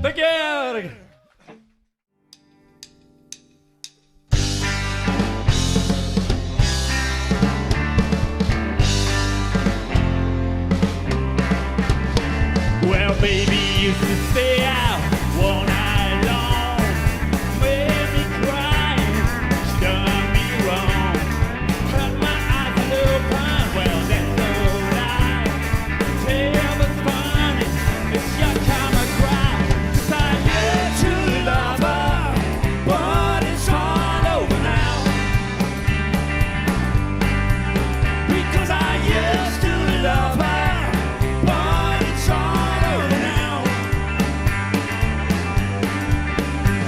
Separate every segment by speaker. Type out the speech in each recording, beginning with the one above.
Speaker 1: Thank you. Well, baby used to stay out all night long, made me cry, she done me wrong, cut my eyes a little blind. Well, that's no lie, tell me funny, it's your kind of cry, 'cause I used to love her, but it's all over now, because I used to love her, but it's all over now.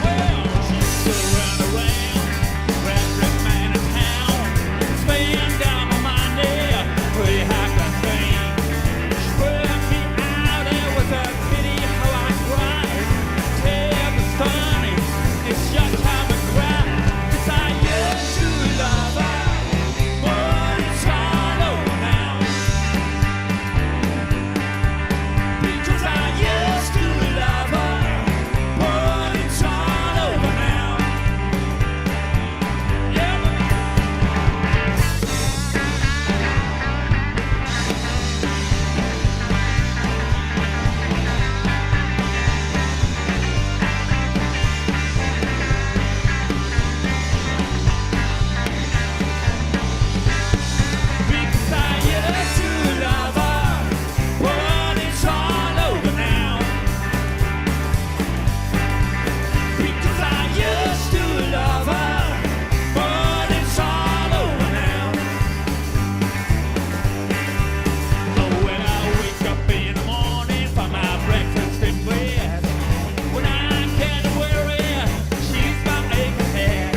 Speaker 1: Well, she used to run around, every man in town, spend down my money, pretty high class thing. She put me out, it was a pity how I cried. Tell me funny, it's your time to cry, 'cause I used to love her, but it's all over now. Because I used to love her, but it's all over now. Yeah. Because I used to love her, but it's all over now. Because I used to love her, but it's all over now. Oh, when I wake up in the morning for my breakfast in bed, when I get worried, she's my aching head.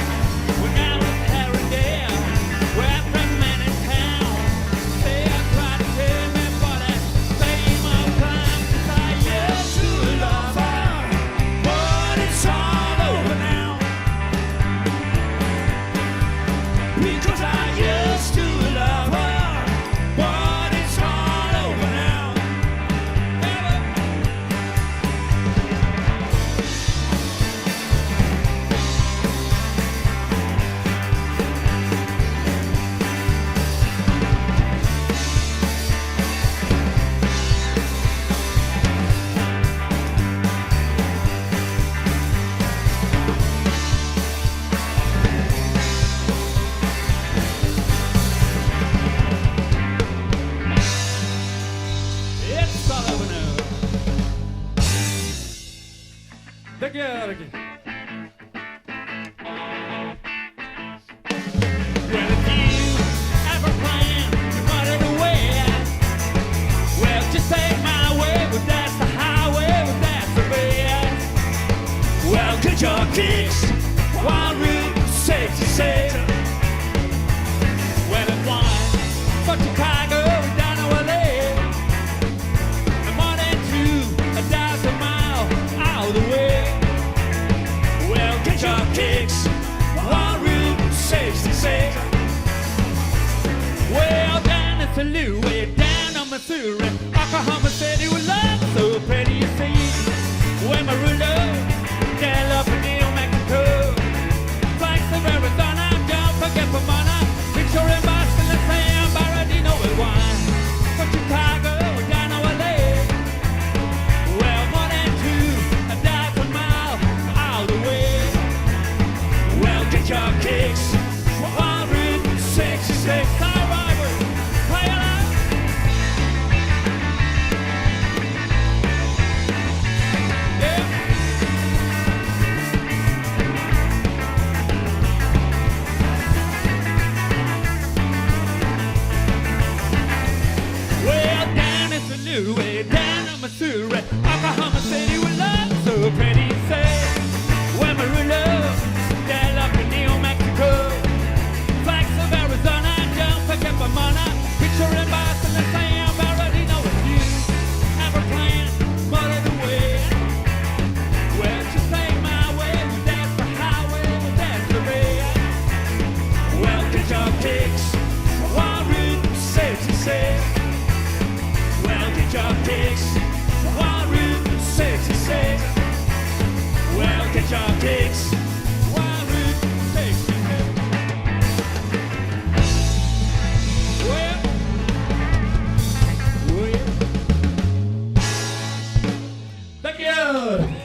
Speaker 1: When I was here and there, where every man in town, they tried to tell me, but I same old time, 'cause I used to love her, but it's all over now. Because I used to love her, but it's all over now. It's all over now. Thank you. Well, if you ever plan to run it away, well, just take my way. Well, that's the highway. Well, that's the way. Well, get your kicks while Route 66. Well, it's one for Chicago down to LA. And more than 2,000 miles out of the way. Well, get your kicks on Route 66. Well, down in St. Louis, way down on Missouri, Oklahoma City with love so pretty, you see. When Marulo, down up in New Mexico, flights of Arizona, don't forget Pomona, picture in Boston, the San Bernardino with wine. For Chicago, down to LA. Well, more than 2,000 miles out of the way. Well, get your kicks on Route 66. All right, we're playing out. Yeah.
Speaker 2: Good.